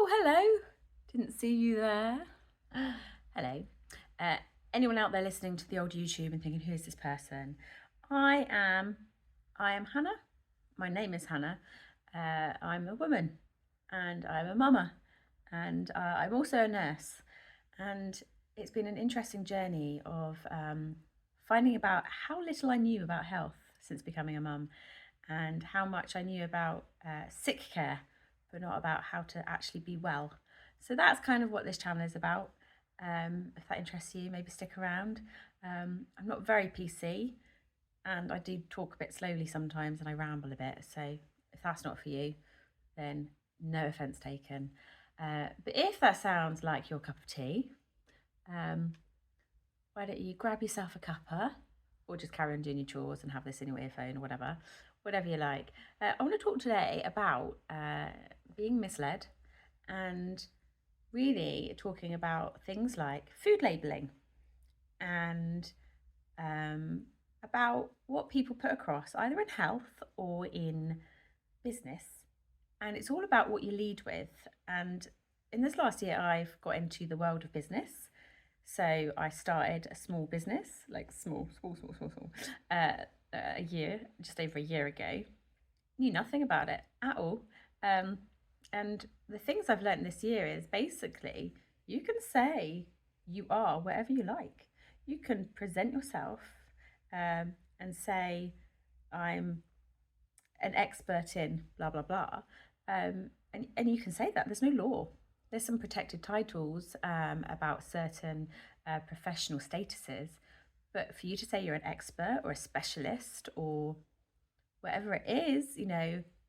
Oh, hello. Didn't see you there. Hello. Uh, Anyone out there listening to the old YouTube and thinking, who is this person? I am Hannah. My name is Hannah. I'm a woman and I'm a mama and I'm also a nurse. And it's been an interesting journey of finding about how little I knew about health since becoming a mum and how much I knew about sick care, but not about how to actually be well. So that's kind of what this channel is about. If that interests you, maybe stick around. I'm not very PC and I do talk a bit slowly sometimes and I ramble a bit. So if that's not for you, then no offence taken. But if that sounds like your cup of tea, why don't you grab yourself a cuppa or just carry on doing your chores and have this in your earphone or whatever you like. I want to talk today about being misled and really talking about things like food labelling and about what people put across either in health or in business. And it's all about what you lead with. And in this last year, I've got into the world of business. So I started a small business, like small, just over a year ago. Knew nothing about it at all. And the things I've learned this year is basically you can say you are whatever you like. You can present yourself and say, I'm an expert in blah, blah, blah. And you can say that. There's no law. There's some protected titles about certain professional statuses. But for you to say you're an expert or a specialist or whatever it is,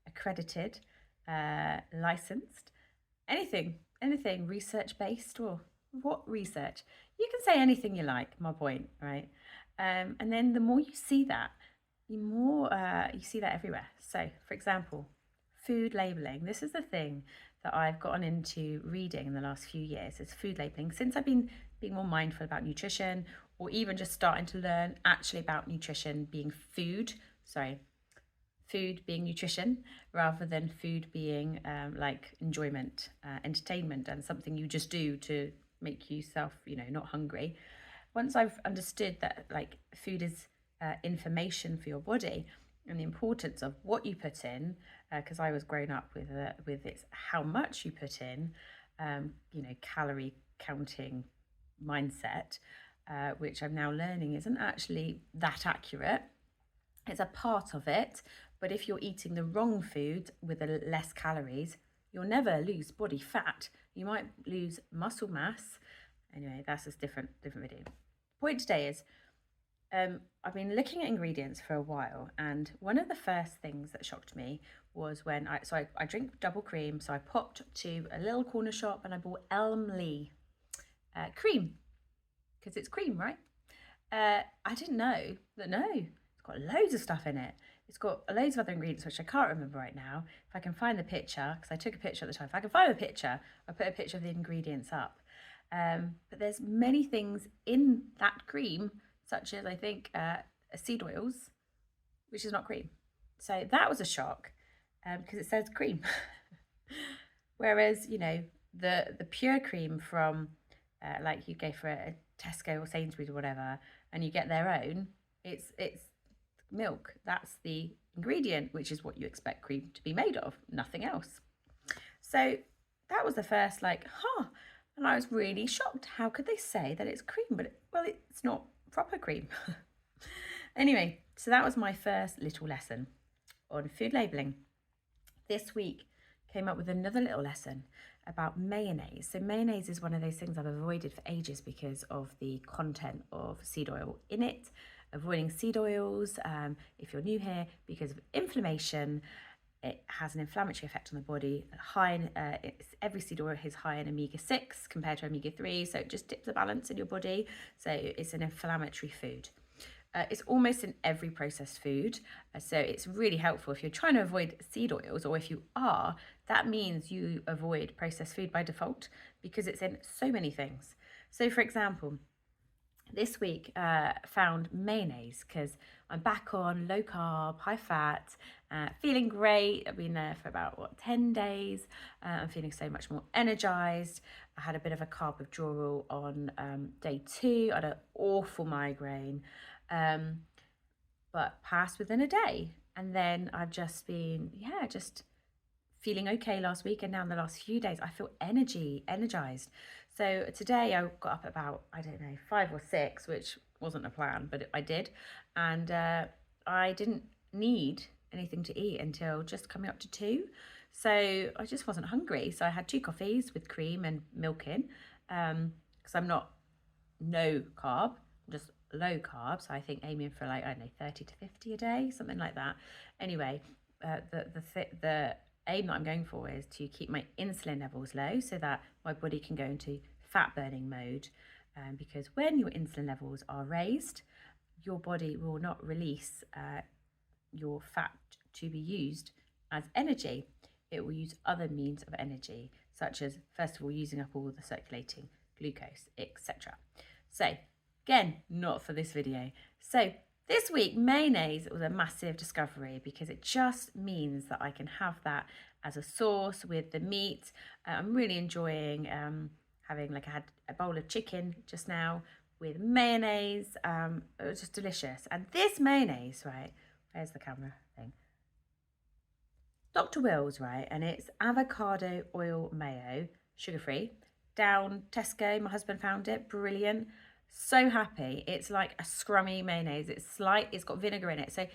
accredited, licensed, anything, research-based or what research? You can say anything you like, my point, right? And then the more you see that, the more you see that everywhere. So, for example, food labeling. This is the thing that I've gotten into reading in the last few years is food labeling. Since I've been being more mindful about nutrition or even just starting to learn actually about nutrition being food being nutrition rather than food being like enjoyment, entertainment and something you just do to make yourself, not hungry. Once I've understood that like food is information for your body and the importance of what you put in, because I was grown up with it's how much you put in, calorie counting mindset, which I'm now learning isn't actually that accurate. It's a part of it, but if you're eating the wrong food with less calories, you'll never lose body fat. You might lose muscle mass. Anyway, that's a different video. Point today is I've been looking at ingredients for a while, and one of the first things that shocked me was when I drink double cream, so I popped to a little corner shop and I bought Elmley cream because it's cream, right? I didn't know that it's got loads of stuff in it. It's got loads of other ingredients which I can't remember right now. If I can find the picture, because I took a picture at the time, if I can find the picture, I'll put a picture of the ingredients up. But there's many things in that cream, such as I think seed oils, which is not cream. So that was a shock because it says cream. Whereas, the pure cream from like you go for a Tesco or Sainsbury's or whatever, and you get their own, it's milk. That's the ingredient, which is what you expect cream to be made of, nothing else. So that was the first and I was really shocked. How could they say that it's cream? But it's not proper cream. Anyway, so that was my first little lesson on food labeling. This week came up with another little lesson about mayonnaise. So mayonnaise is one of those things I've avoided for ages because of the content of seed oil in it. Avoiding seed oils, if you're new here, because of inflammation. It has an inflammatory effect on the body. Every seed oil is high in omega-6 compared to omega-3, so it just tips the balance in your body. So it's an inflammatory food. It's almost in every processed food, so it's really helpful if you're trying to avoid seed oils, or if you are, that means you avoid processed food by default because it's in so many things. So for example, this week found mayonnaise because I'm back on low carb, high fat, feeling great. I've been there for about 10 days. I'm feeling so much more energized. I had a bit of a carb withdrawal on day 2. I had an awful migraine, but passed within a day. And then I've just been, just feeling okay last week, and now in the last few days I feel energized. So today I got up at about, I don't know, 5 or 6, which wasn't a plan, but I did. And I didn't need anything to eat until just coming up to 2. So I just wasn't hungry. So I had 2 coffees with cream and milk in, because I'm not no carb, I'm just low carb. So I think aiming for, like, I don't know, 30 to 50 a day, something like that. Anyway, the aim that I'm going for is to keep my insulin levels low so that my body can go into fat burning mode. Because when your insulin levels are raised, your body will not release your fat to be used as energy. It will use other means of energy, such as, first of all, using up all the circulating glucose, etc. So again, not for this video. So this week, mayonnaise was a massive discovery because it just means that I can have that as a sauce with the meat. I'm really enjoying having, like, I had a bowl of chicken just now with mayonnaise. It was just delicious. And this mayonnaise, right, where's the camera thing? Dr. Will's, right, and it's avocado oil mayo, sugar-free. Down Tesco, my husband found it, brilliant. So happy. It's like a scrummy mayonnaise. It's got vinegar in it. So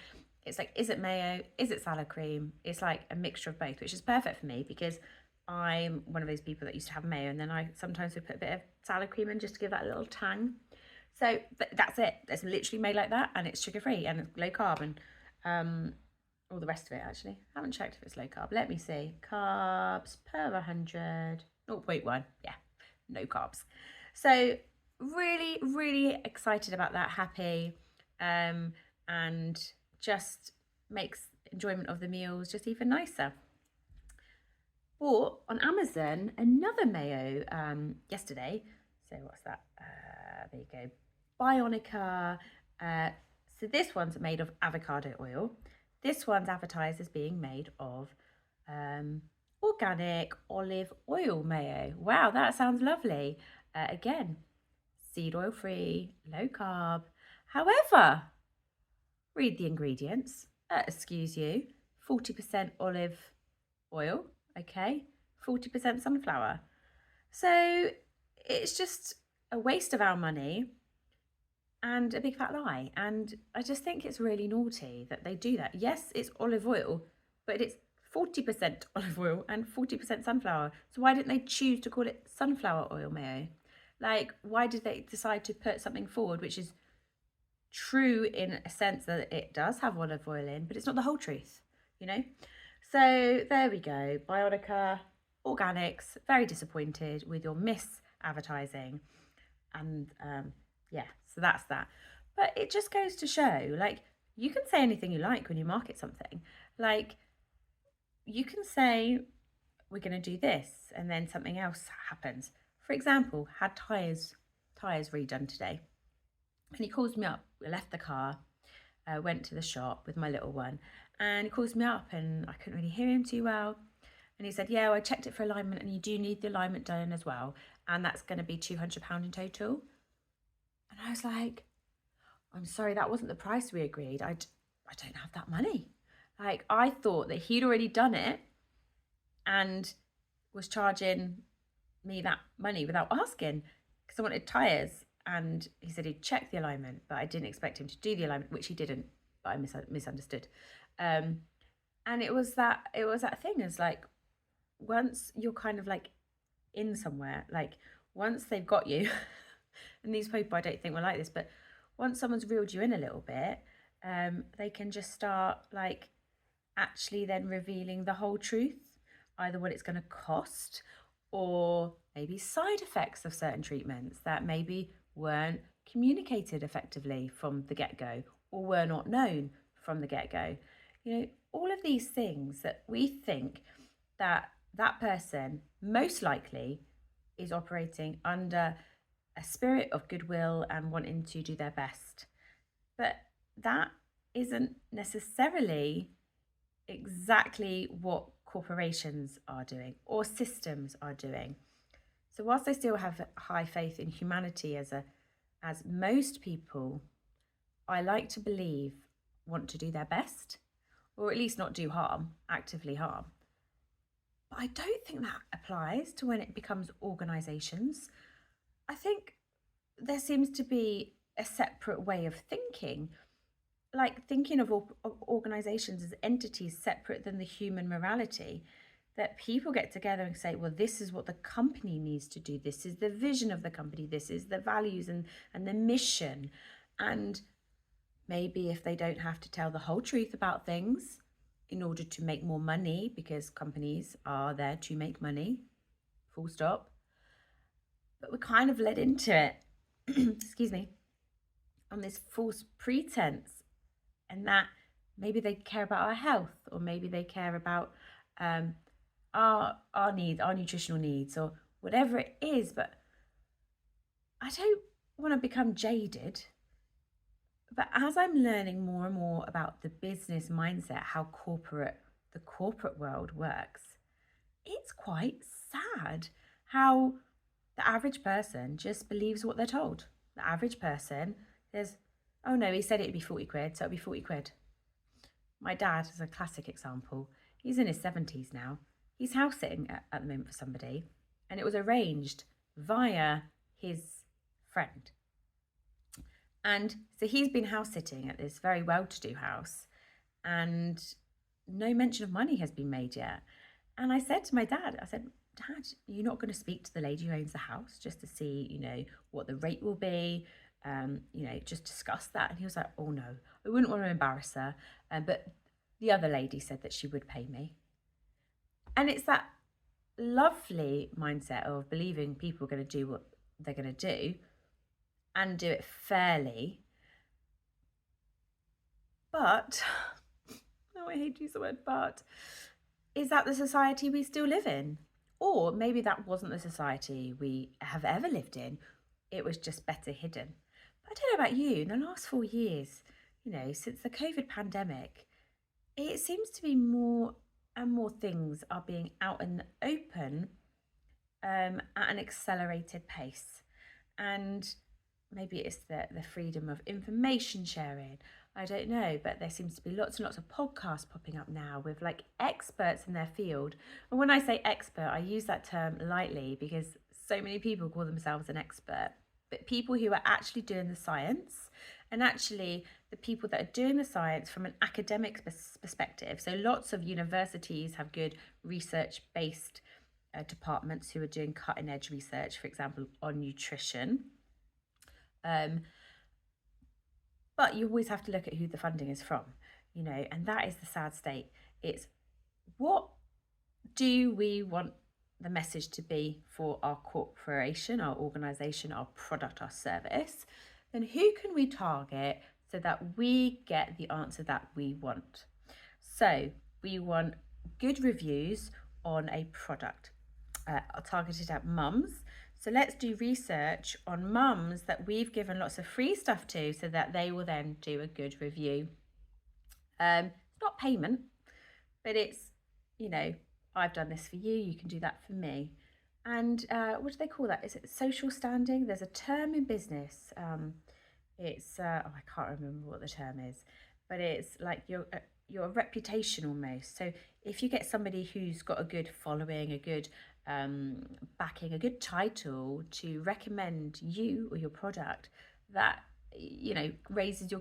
it's like, is it mayo? Is it salad cream? It's like a mixture of both, which is perfect for me because I'm one of those people that used to have mayo, and then I sometimes would put a bit of salad cream in just to give that little tang. So that's it. It's literally made like that, and it's sugar-free and low carb, and all the rest of it, actually. I haven't checked if it's low carb. Let me see. Carbs per 100, 0.1. Yeah, no carbs. So really, really excited about that, happy, and just makes enjoyment of the meals just even nicer. Bought on Amazon another mayo yesterday. So what's that? There you go. Bionica. So this one's made of avocado oil. This one's advertised as being made of organic olive oil mayo. Wow, that sounds lovely. Again, seed oil free, low carb. However, read the ingredients. Excuse you, 40% olive oil, okay, 40% sunflower. So it's just a waste of our money and a big fat lie. And I just think it's really naughty that they do that. Yes, it's olive oil, but it's 40% olive oil and 40% sunflower. So why didn't they choose to call it sunflower oil mayo? Like, why did they decide to put something forward which is true in a sense that it does have olive oil in, but it's not the whole truth, you know? So there we go. Bionica, organics, very disappointed with your advertising. And yeah, so that's that. But it just goes to show, like, you can say anything you like when you market something. Like, you can say, we're going to do this, and then something else happens. For example, had tyres redone today. And he calls me up. We left the car, went to the shop with my little one, and he calls me up, and I couldn't really hear him too well. And he said, yeah, well, I checked it for alignment, and you do need the alignment done as well. And that's going to be £200 in total. And I was like, I'm sorry, that wasn't the price we agreed. I don't have that money. Like, I thought that he'd already done it and was charging me that money without asking, because I wanted tyres. And he said he'd check the alignment, but I didn't expect him to do the alignment, which he didn't, but I misunderstood. And it was that thing, is like, once you're kind of like in somewhere, like once they've got you, and these people I don't think were like this, but once someone's reeled you in a little bit, they can just start like actually then revealing the whole truth, either what it's going to cost or maybe side effects of certain treatments that maybe weren't communicated effectively from the get-go or were not known from the get-go. You know, all of these things that we think that person most likely is operating under a spirit of goodwill and wanting to do their best. But that isn't necessarily exactly what corporations are doing or systems are doing. So whilst I still have high faith in humanity as most people, I like to believe, want to do their best, or at least not do harm, actively harm. But I don't think that applies to when it becomes organisations. I think there seems to be a separate way of thinking, like thinking of organizations as entities separate than the human morality, that people get together and say, well, this is what the company needs to do, this is the vision of the company, this is the values and the mission. And maybe if they don't have to tell the whole truth about things in order to make more money, because companies are there to make money, full stop, but we're kind of led into it excuse me, on this false pretense, and that maybe they care about our health, or maybe they care about our needs, our nutritional needs, or whatever it is. But I don't want to become jaded. But as I'm learning more and more about the business mindset, how the corporate world works, it's quite sad how the average person just believes what they're told. The average person says, oh no, he said it'd be 40 quid, so it'll be 40 quid. My dad is a classic example. He's in his 70s now. He's house sitting at the moment for somebody, and it was arranged via his friend. And so he's been house sitting at this very well-to-do house, and no mention of money has been made yet. And I said to my dad, I said, Dad, you're not going to speak to the lady who owns the house just to see, what the rate will be, just discuss that. And he was like, oh no, I wouldn't want to embarrass her. But the other lady said that she would pay me. And it's that lovely mindset of believing people are going to do what they're going to do and do it fairly. But, oh, I hate to use the word but, is that the society we still live in? Or maybe that wasn't the society we have ever lived in. It was just better hidden. But I don't know about you, in the last 4 years, since the COVID pandemic, it seems to be more and more things are being out in the open at an accelerated pace. And maybe it's the freedom of information sharing. I don't know, but there seems to be lots and lots of podcasts popping up now with like experts in their field. And when I say expert, I use that term lightly because so many people call themselves an expert, but people who are actually doing the science, and actually the people that are doing the science from an academic perspective. So lots of universities have good research-based departments who are doing cutting-edge research, for example, on nutrition. But you always have to look at who the funding is from, and that is the sad state. It's what do we want the message to be for our corporation, our organization, our product, our service? Then who can we target so that we get the answer that we want? So we want good reviews on a product targeted at mums. So let's do research on mums that we've given lots of free stuff to so that they will then do a good review. It's not payment, but it's, I've done this for you, you can do that for me. And what do they call that? Is it social standing? There's a term in business. It's, I can't remember what the term is, but it's like your reputation almost. So if you get somebody who's got a good following, a good backing, a good title to recommend you or your product, that raises your